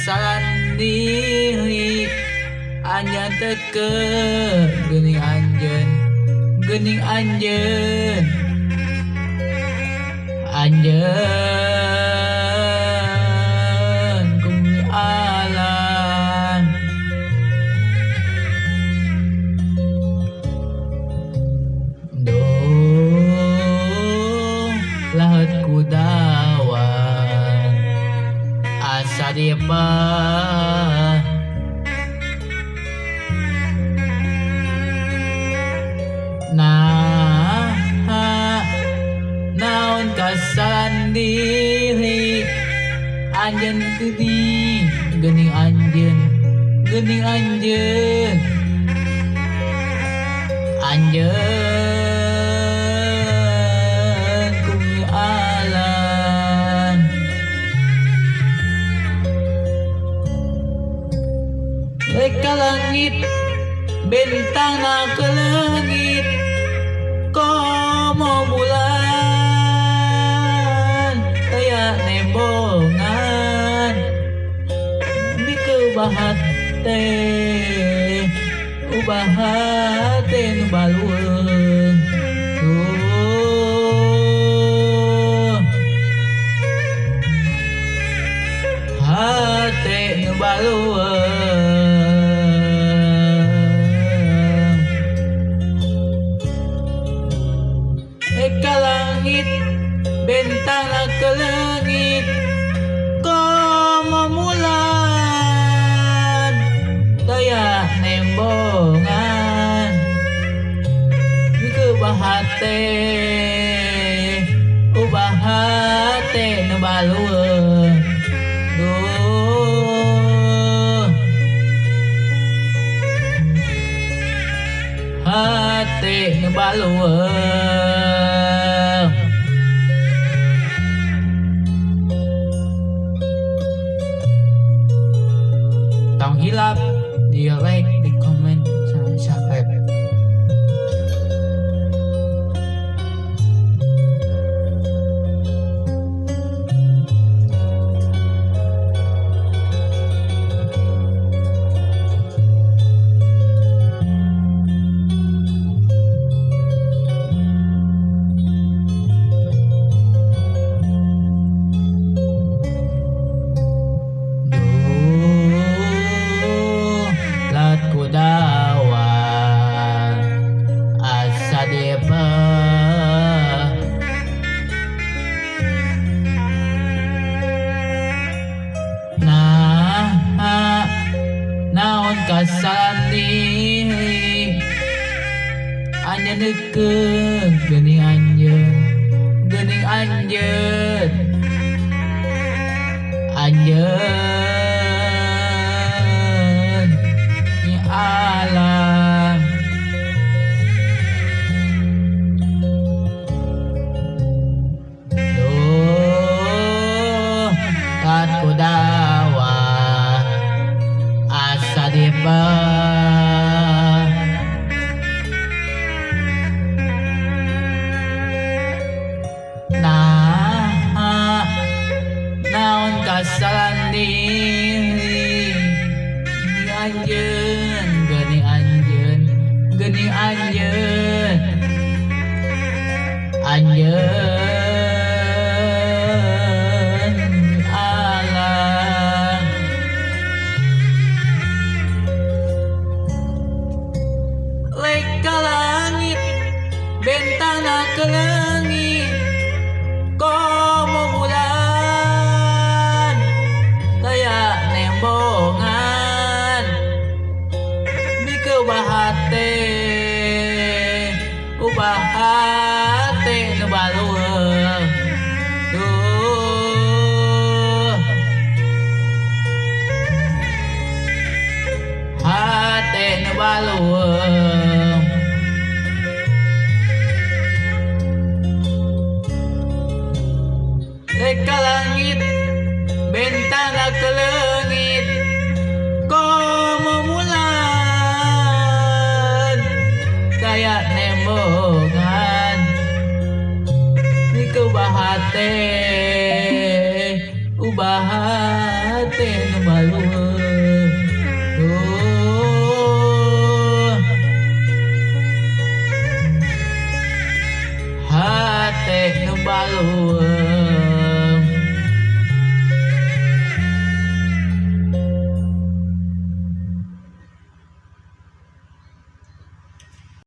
kesalahan diri anjeun teke geuning anjeun kumi alam lahat ku dawan asa dipa naon kasalahan diri anjeun keudi geuning anjeun kumi alam reka langit bentang na ke langit komo bulan kaya nembongan di kebahate nu balueung hate nu balueung eka langit bentang ke langit komo bulan daya nembongan di kebahate nu balueung hate nu balueung tong hilap di like di komen sama subscribe. Naon kasalahan diri anjeun neukeun geuning anjeun ni alam kat ku dawa asa dipa naon kasalahan diri anjeun geuning anjeun alam leka langit bentang ke langit komo bulan daya nembongan di kebahate nu balueung hate nu balueung reka langit bentang ke langit komo bulan daya nembongan di kebahate nu balu followers.